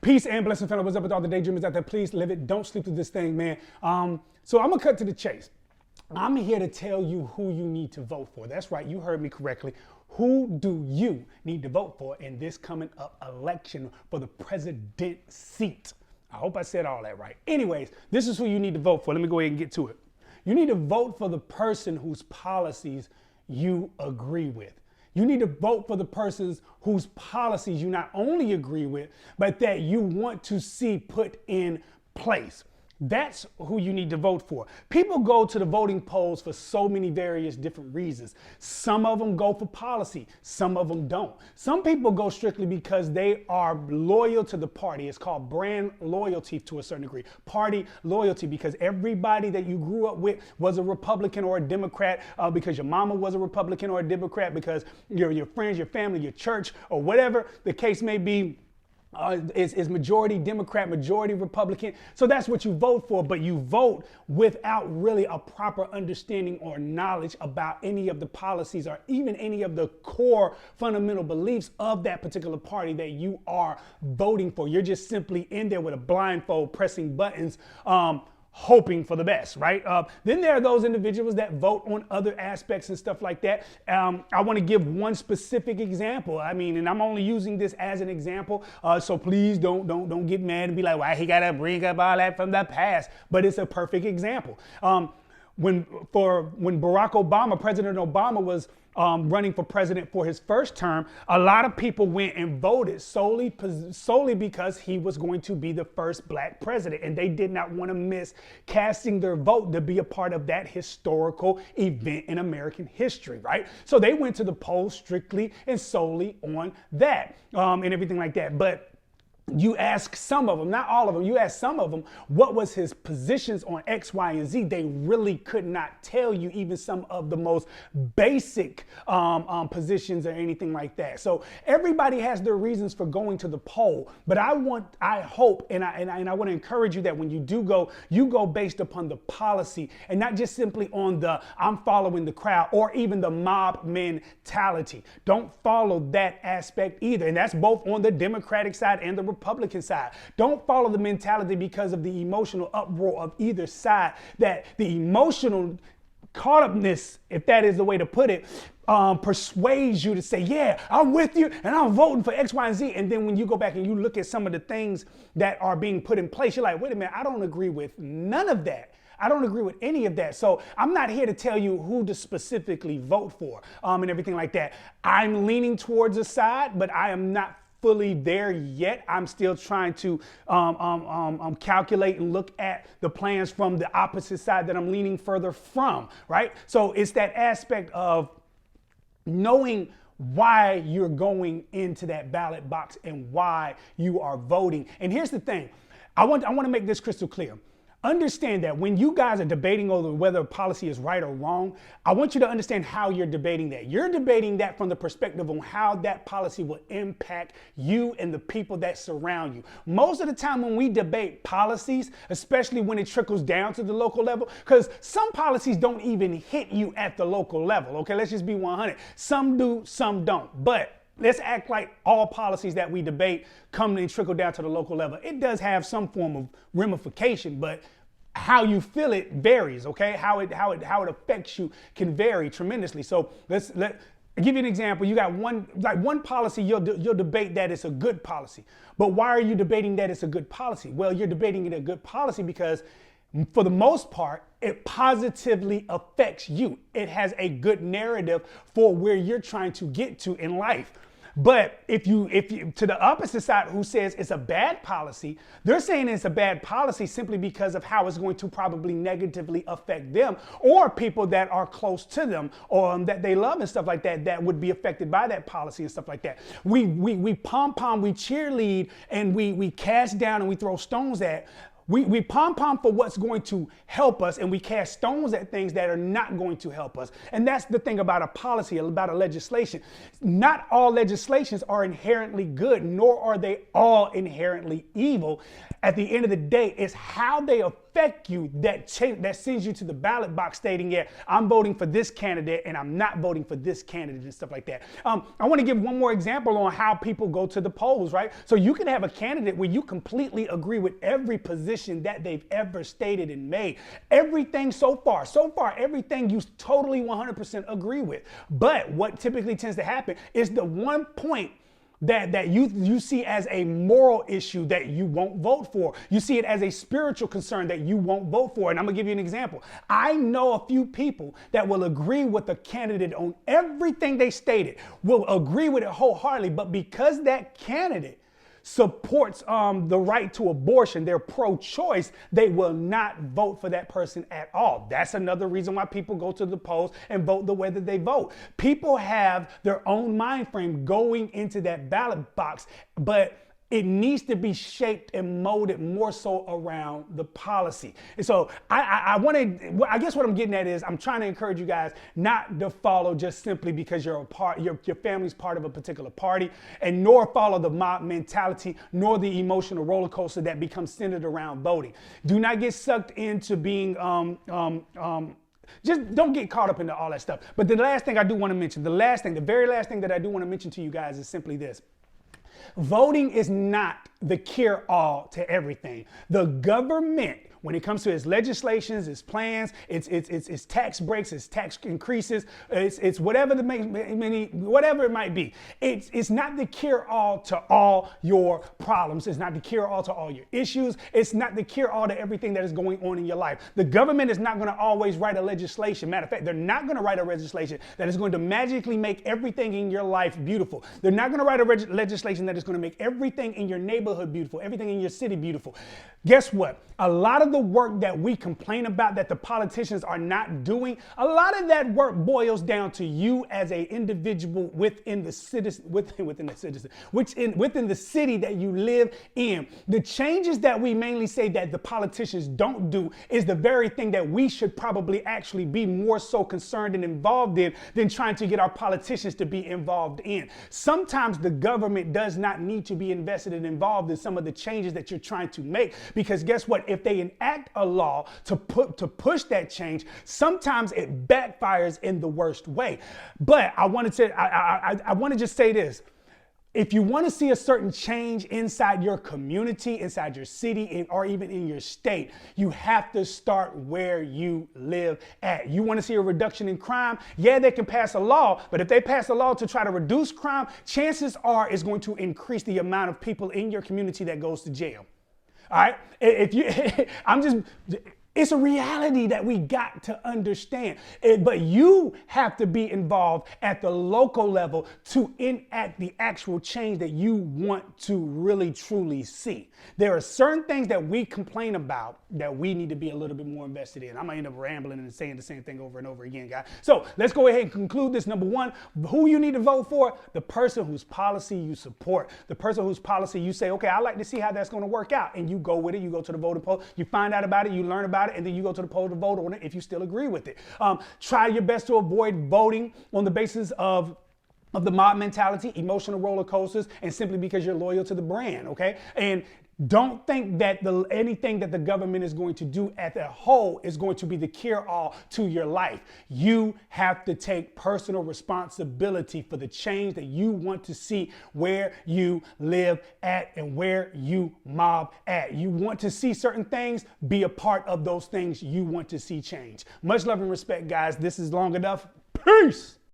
Peace and blessings, family. What's up with all the daydreamers out there? Please live it. Don't sleep through this thing, man. So I'm gonna cut to the chase. I'm here to tell you who you need to vote for. That's right, you heard me correctly. Who do you need to vote for in this coming up election for the president seat? I hope I said all that right. Anyways, this is who you need to vote for. Let me go ahead and get to it. You need to vote for the person whose policies you agree with. You need to vote for the persons whose policies you not only agree with, but that you want to see put in place. That's who you need to vote for. People go to the voting polls for so many various different reasons. Some of them go for policy, some of them don't. Some people go strictly because they are loyal to the party. It's called brand loyalty to a certain degree. Party loyalty, because everybody that you grew up with was a Republican or a Democrat, because your mama was a Republican or a Democrat, because your friends, your family, your church, or whatever the case may be. Is majority Democrat, majority Republican. So that's what you vote for, but you vote without really a proper understanding or knowledge about any of the policies or even any of the core fundamental beliefs of that particular party that you are voting for. You're just simply in there with a blindfold pressing buttons, hoping for the best, right? Then there are those individuals that vote on other aspects and stuff like that. I want to give one specific example. I mean, and I'm only using this as an example, so please don't get mad and be like, why he got to bring up all that from the past? But it's a perfect example. When Barack Obama, President Obama, was running for president for his first term, a lot of people went and voted solely because he was going to be the first black president, and they did not want to miss casting their vote to be a part of that historical event in American history, right? So they went to the polls strictly and solely on that, and everything like that. But you ask some of them, not all of them, you ask some of them, what was his positions on X, Y, and Z? They really could not tell you even some of the most basic positions or anything like that. So everybody has their reasons for going to the poll, but I hope, and I want to encourage you that when you do go, you go based upon the policy and not just simply on the I'm following the crowd or even the mob mentality. Don't follow that aspect either. And that's both on the Democratic side and the Republican side. Don't follow the mentality because of the emotional uproar of either side, that the emotional caught upness, if that is the way to put it, persuades you to say, yeah, I'm with you and I'm voting for X, Y, and Z. And then when you go back and you look at some of the things that are being put in place, you're like, wait a minute, I don't agree with none of that. I don't agree with any of that. So I'm not here to tell you who to specifically vote for and everything like that. I'm leaning towards a side, but I am not fully there yet. I'm still trying to calculate and look at the plans from the opposite side that I'm leaning further from, right? So it's that aspect of knowing why you're going into that ballot box and why you are voting. And here's the thing. I want to make this crystal clear. Understand that when you guys are debating over whether a policy is right or wrong, I want you to understand how you're debating that. You're debating that from the perspective on how that policy will impact you and the people that surround you. Most of the time when we debate policies, especially when it trickles down to the local level, because some policies don't even hit you at the local level, okay? Let's just be 100. Some do, some don't. But let's act like all policies that we debate come and trickle down to the local level. It does have some form of ramification, but how you feel it varies, okay? How it affects you can vary tremendously. So let's give you an example. You got one policy, you'll debate that it's a good policy. But why are you debating that it's a good policy? Well, you're debating it a good policy because for the most part, it positively affects you. It has a good narrative for where you're trying to get to in life. But if you to the opposite side who says it's a bad policy, they're saying it's a bad policy simply because of how it's going to probably negatively affect them or people that are close to them or that they love and stuff like that, that would be affected by that policy and stuff like that. We pom-pom, we cheerlead, and we cast down and we throw stones at. We pom-pom for what's going to help us, and we cast stones at things that are not going to help us. And that's the thing about a policy, about a legislation. Not all legislations are inherently good, nor are they all inherently evil. At the end of the day, it's how they affect affect you that sends you to the ballot box stating, yeah, I'm voting for this candidate and I'm not voting for this candidate and stuff like that. I want to give one more example on how people go to the polls, right? So you can have a candidate where you completely agree with every position that they've ever stated and made. Everything so far, everything you totally 100% agree with. But what typically tends to happen is the one point that you see as a moral issue that you won't vote for. You see it as a spiritual concern that you won't vote for. And I'm gonna give you an example. I know a few people that will agree with the candidate on everything they stated, will agree with it wholeheartedly, but because that candidate supports the right to abortion, they're pro-choice, they will not vote for that person at all. That's another reason why people go to the polls and vote the way that they vote. People have their own mind frame going into that ballot box, but it needs to be shaped and molded more so around the policy. And so I guess what I'm getting at is I'm trying to encourage you guys not to follow just simply because you're a part, your family's part of a particular party, and nor follow the mob mentality, nor the emotional roller coaster that becomes centered around voting. Do not get sucked into being just don't get caught up into all that stuff. But the last thing I do want to mention, the very last thing that I do want to mention to you guys is simply this. Voting is not the cure-all to everything. The government, when it comes to its legislations, its plans, its tax breaks, its tax increases, it's whatever whatever it might be. It's not the cure-all to all your problems. It's not the cure-all to all your issues. It's not the cure-all to everything that is going on in your life. The government is not going to always write a legislation. Matter of fact, they're not going to write a legislation that is going to magically make everything in your life beautiful. They're not going to write a legislation that is going to make everything in your neighborhood beautiful, everything in your city beautiful. Guess what? A lot of the work that we complain about that the politicians are not doing, a lot of that work boils down to you as an individual within the city that you live in. The changes that we mainly say that the politicians don't do is the very thing that we should probably actually be more so concerned and involved in than trying to get our politicians to be involved in. Sometimes the government does not need to be invested and involved in some of the changes that you're trying to make, because guess what? If they enact a law to push that change, sometimes it backfires in the worst way. But I want to just say this. If you want to see a certain change inside your community, inside your city, or even in your state, you have to start where you live at. You want to see a reduction in crime? Yeah, they can pass a law, but if they pass a law to try to reduce crime, chances are it's going to increase the amount of people in your community that goes to jail. All right. It's a reality that we got to understand. But you have to be involved at the local level to enact the actual change that you want to really truly see. There are certain things that we complain about that we need to be a little bit more invested in. I'm going to end up rambling and saying the same thing over and over again, guys. So let's go ahead and conclude this. Number one, who you need to vote for? The person whose policy you support. The person whose policy you say, okay, I'd like to see how that's going to work out. And you go with it. You go to the voting poll. You find out about it. You learn about it. And then you go to the poll to vote on it if you still agree with it. Try your best to avoid voting on the basis of the mob mentality, emotional roller coasters, and simply because you're loyal to the brand, okay? And don't think that anything that the government is going to do at the whole is going to be the cure-all to your life. You have to take personal responsibility for the change that you want to see where you live at and where you mob at. You want to see certain things, be a part of those things you want to see change. Much love and respect, guys. This is long enough. Peace.